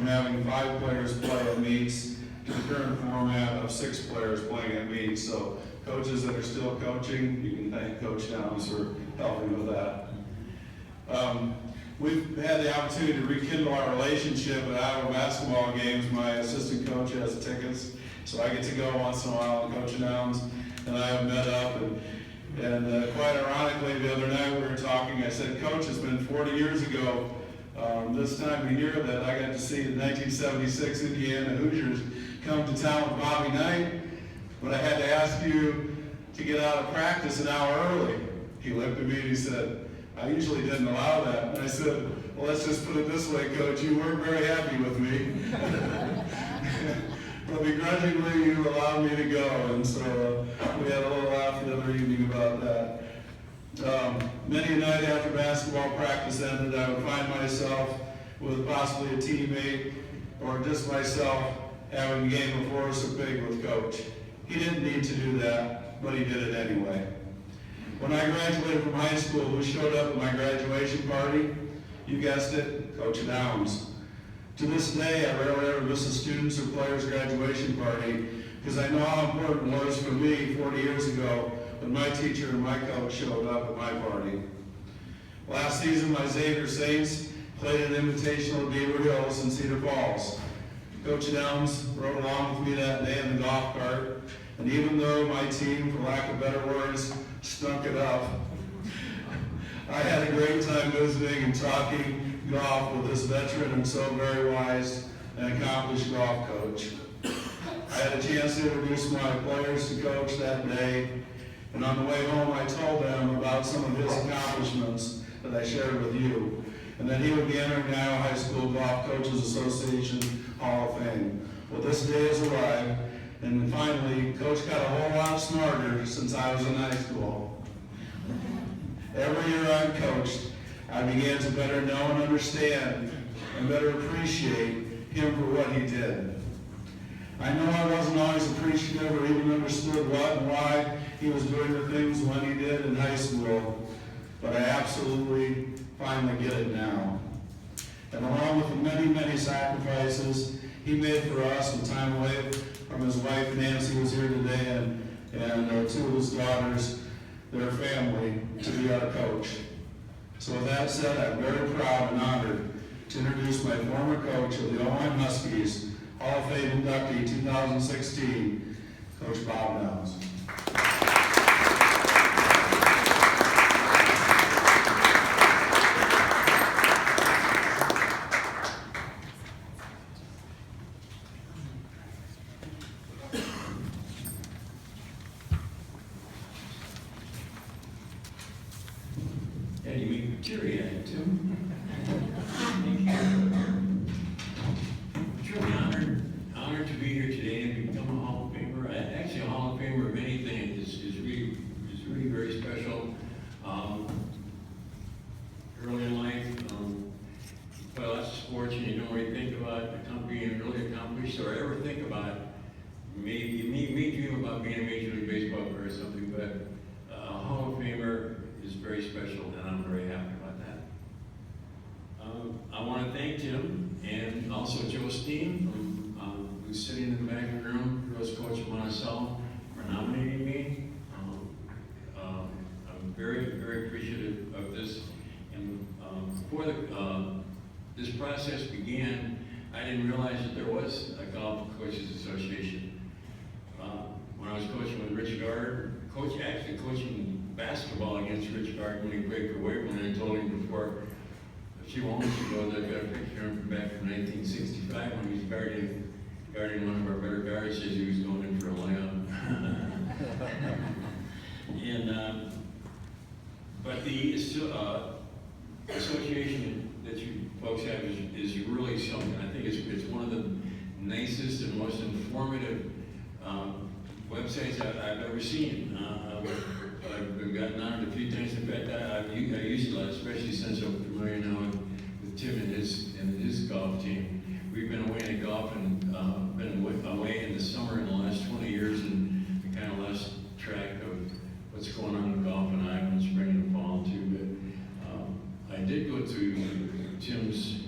having 5 players play at meets to the current format of 6 players playing at meets. So coaches that are still coaching, you can thank Coach Downs for helping with that. We've had the opportunity to rekindle our relationship at Iowa basketball games. My assistant coach has tickets, so I get to go once in a while, and Coach Downs and I have met up. And quite ironically, the other night we were talking, I said, Coach, it's been 40 years ago this time of year that I got to see the 1976 Indiana Hoosiers come to town with Bobby Knight, but I had to ask you to get out of practice an hour early. He looked at me and he said, I usually didn't allow that. And I said, well, let's just put it this way, Coach, you weren't very happy with me. But begrudgingly, you allowed me to go, and so we had a little laugh the other evening about that. Many a night after basketball practice ended, I would find myself with possibly a teammate or just myself having a game of horse or pig with Coach. He didn't need to do that, but he did it anyway. When I graduated from high school, who showed up at my graduation party? You guessed it, Coach Downs. To this day, I rarely ever miss a student's or player's graduation party because I know how important it was for me 40 years ago when my teacher and my coach showed up at my party. Last season, my Xavier Saints played an invitational at Beaver Hills in Cedar Falls. Coach Downs rode along with me that day in the golf cart, and even though my team, for lack of better words, stunk it up, I had a great time visiting and talking golf with this veteran and so very wise and accomplished golf coach. I had a chance to introduce my players to Coach that day, and on the way home I told them about some of his accomplishments that I shared with you, and that he would be entering the Iowa High School Golf Coaches Association Hall of Fame. Well, this day has arrived, and finally, Coach got a whole lot smarter since I was in high school. Every year I've coached, I began to better know and understand and better appreciate him for what he did. I know I wasn't always appreciative or even understood what and why he was doing the things when he did in high school, but I absolutely finally get it now. And along with the many, many sacrifices he made for us and time away from his wife Nancy, who's here today, and 2 of his daughters, their family, to be our coach. So with that said, I'm very proud and honored to introduce my former coach of the Ojai Muskies, Hall of Fame inductee 2016, Coach Bob Downs. Yeah, you make me teary-eyed, too. Truly honored to be here today and become a Hall of Famer. Actually, a Hall of Famer of many things is really very special. Early in life, you play lots of sports and you don't really think about being really accomplished or ever think about you may dream about being a Major League Baseball player or something, but a Hall of Famer is very special, and I'm very happy about that. I want to thank Tim and also Joe Steen, who's sitting in the back of the room, who was coach of Monticello, for nominating me. I'm very, very appreciative of this. And before this process began, I didn't realize that there was a Golf Coaches Association. When I was coaching with Rich Gard, actually coaching basketball against Rich Gard when he played for Waverly, and I told him before a few moments ago that I got a picture of him from back from 1965 when he was guarding one of our better guards as he was going in for a layup. But the association that you folks have is really something. I think it's one of the nicest and most informative websites I've ever seen. I've gotten on it a few times. In fact, I use it a lot, especially since I'm familiar now with Tim and his golf team. We've been away in golf and been away in the summer in the last 20 years, and we kind of lost track of what's going on in golf in Iowa in spring and fall too. But I did go to Tim's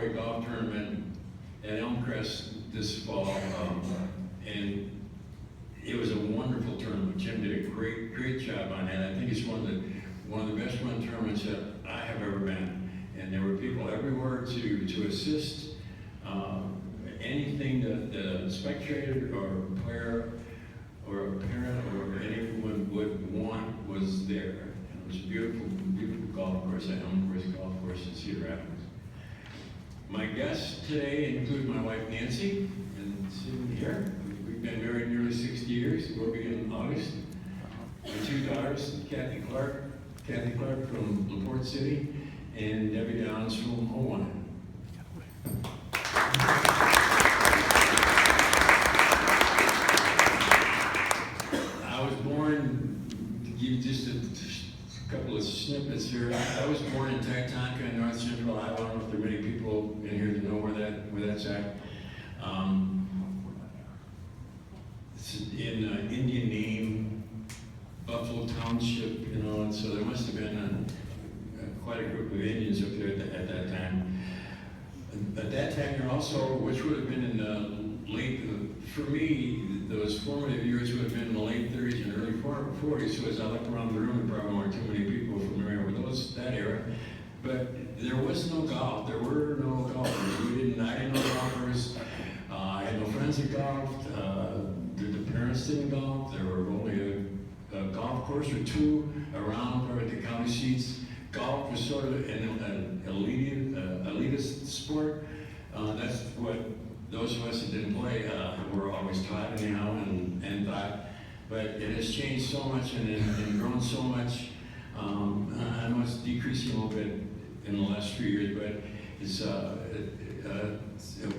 4-way golf tournament at Elmcrest this fall, and it was a wonderful tournament. Jim did a great job on that. I think it's one of the best run tournaments that I have ever been. And there were people everywhere to assist. Anything that a spectator or a player or a parent or anyone would want was there. And it was a beautiful golf course at Elmcrest Golf Course in Cedar Rapids. My guests today include my wife Nancy, and sitting here. We've been married nearly 60 years. We'll be in August. My 2 daughters, Kathy Clark from LaPorte City, and Debbie Downs from Hawaii. I was born, to give you just a couple of snippets here. I was born in Titanca in north central Iowa. I don't know if there are many people in here that know where that's at. It's in Indian Name, Buffalo Township, you know, and so there must have been quite a group of Indians up there at that time. At that time, there also, which would have been in the late, for me, those formative years would have been in the late 30s and early 40s. So as I look around the room, there probably weren't too many people familiar with that era. But there was no golf. There were no golfers. I didn't know golfers. I had no friends that golfed. The parents didn't golf. There were only a golf course or two around or at the county seats. Golf was sort of an elitist sport. That's what those of us that didn't play were always taught anyhow and thought. But it has changed so much and grown so much. I know it's decreasing a little bit in the last few years, but it's a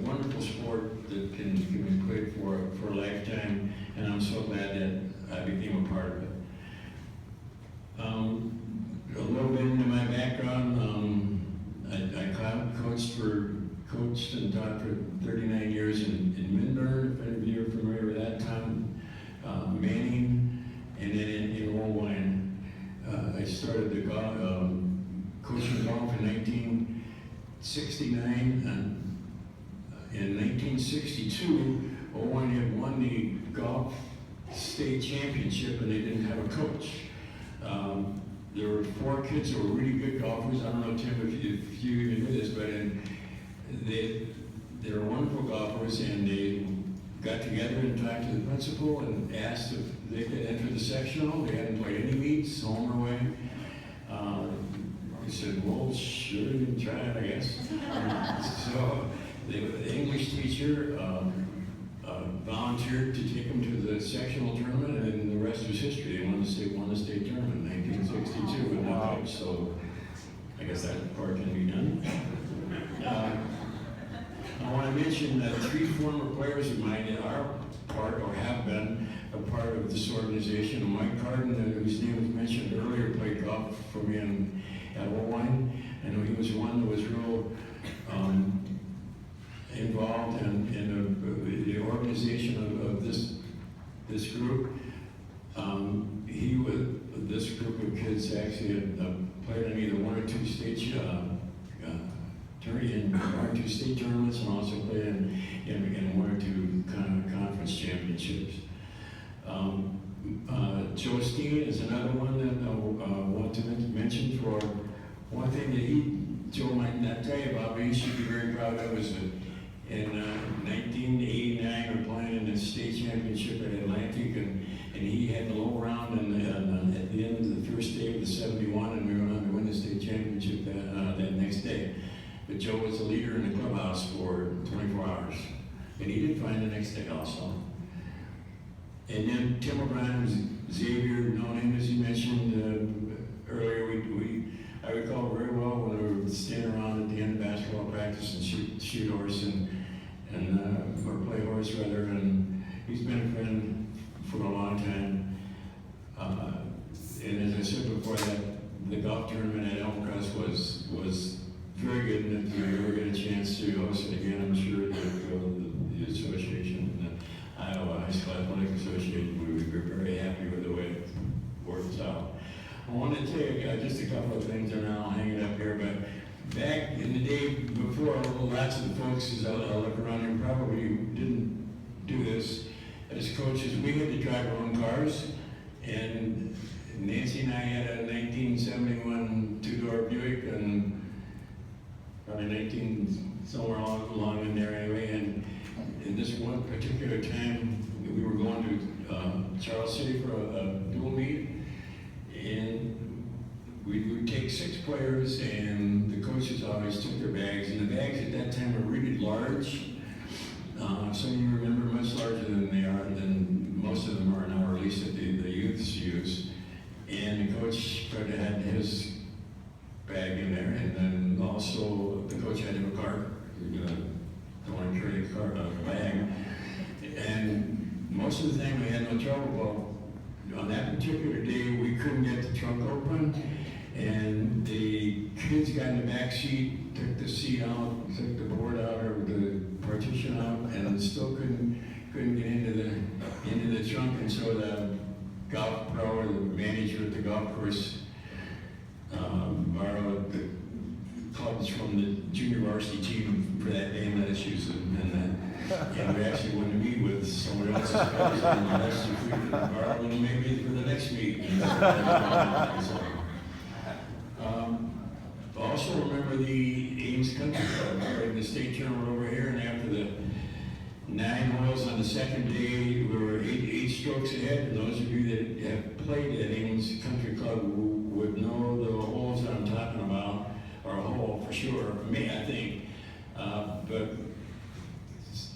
wonderful sport that can be played for a lifetime, and I'm so glad that I became a part of it. A little bit into my background, I coached and taught for 39 years in Minburn, if any of you are familiar with that town, Manning, and then in Irvine. I started the coaching golf in 1969, and in 1962, Owen had won the golf state championship, and they didn't have a coach. There were 4 kids who were really good golfers. I don't know, Tim, if you even knew this, but they were wonderful golfers, and they got together and talked to the principal and asked if they could enter the sectional. They hadn't played any meets, home or away. He said, well, sure, you can try it, I guess. So the English teacher volunteered to take them to the sectional tournament, and the rest was history. They won the state tournament in 1962 with no coach, so I guess that part can be done. I want to mention that 3 former players of mine that are part or have been a part of this organization. Mike Carden, whose name was mentioned earlier, played golf for me at Irvine. I know he was one that was real involved in the organization of this group. This group of kids actually had played in either 1 or 2 state tournaments, and also played in 1 or 2 conference championships. Joe Steen is another one that I want to mention. For one thing that Joe might not tell you about, but he should be very proud of, is that in 1989 we were playing in the state championship at Atlantic, and he had the low round at the end of the first day of the 71, and we went on to win the state championship that next day. But Joe was a leader in the clubhouse for 24 hours, and he did fine the next day also. And then Tim O'Brien, Xavier, known him as you mentioned earlier. I recall very well when we were standing around at the end of basketball practice and shoot horse or play horse rather. And he's been a friend for a long time. And as I said before, the golf tournament at Elmcrest was very good, and if you ever get a chance to host it again, I'm sure that the association, the Iowa High School Athletic Association, we would be very happy with the way it works out. I want to take just a couple of things, and I'll hang it up here, but back in the day before, lots of the folks, as I look around here, probably didn't do this. As coaches, we had to drive our own cars, and Nancy and I had a 1971 two-door Buick, and probably 19, somewhere along in there anyway, and in this one particular time, we were going to Charles City for a dual meet, and we would take 6 players, and the coaches always took their bags, and the bags at that time were really large. Some of you remember much larger than most of them are now, or at least that the youths use. And the coach tried to have his bag in there, and then also the coach had to have a cart. Don't want to carry a bag. And most of the time we had no trouble. Well, on that particular day, we couldn't get the trunk open, and the kids got in the back seat, took the seat out, took the board out or the partition out, and still couldn't get into the trunk. And so the golf pro, or the manager at the golf course, borrowed the clubs from the junior varsity team for that day and let us use them. And we actually wanted to meet with someone else's clubs and asked if we could borrow them maybe for the next meet. Also remember the Ames Country Club, right in the state tournament over here, and after the 9 holes on the second day, we were eight strokes ahead. And those of you that have played at Ames Country Club would know the holes that I'm talking about, or a hole for sure, for me, I think. But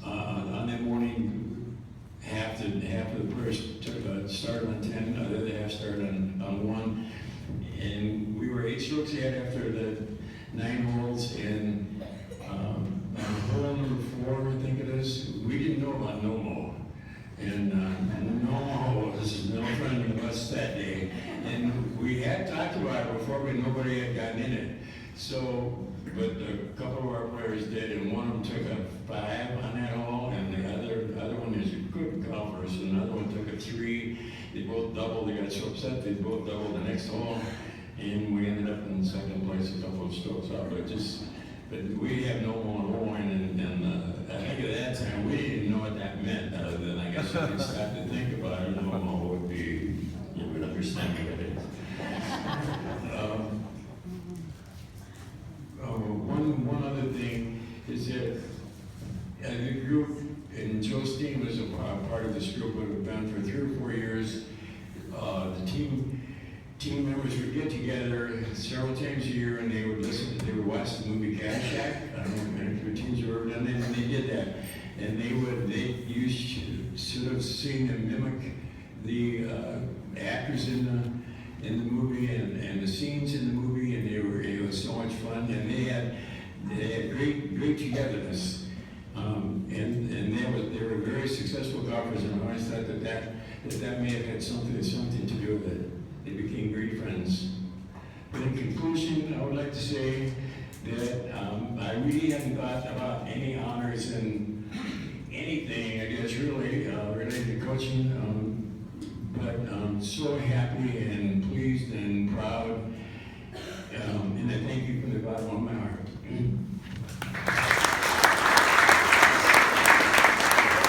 on that morning, half of the players started on 10, the other half started on 1. And we were 8 strokes ahead after the 9 holes, and on hole number 4, I think it is, we didn't know about no-mo. And no-mo was no friend of us that day. And we had talked about it before, but nobody had gotten in it. So, but a couple of our players did, and one of them took a 5 on that hole, and the other one is a good golfer, so another one took a 3. They both doubled. They got so upset they both doubled the next hole, and we ended up in second place, a couple of strokes out. But we have no more horn, and I think at that time we didn't know what that meant, other than I guess if you start to think about it, no more would be, you would understand what it is. One other thing is that the group, and Joe Steen was a part of this group, would have been for 3 or 4 years. The team members would get together several times a year, and they would watch the movie Caddyshack. I don't know if your teams have ever done that, and they did that. And they used to sort of sing and mimic the actors in the movie and the scenes in the movie, and it was so much fun. And they had great togetherness. And they were very successful golfers, and I always thought that may have had something to do with it. They became great friends. But in conclusion, I would like to say that I really hadn't thought about any honors in anything, I guess, really related to coaching. But I'm so happy and pleased and proud, and I thank you from the bottom of my heart.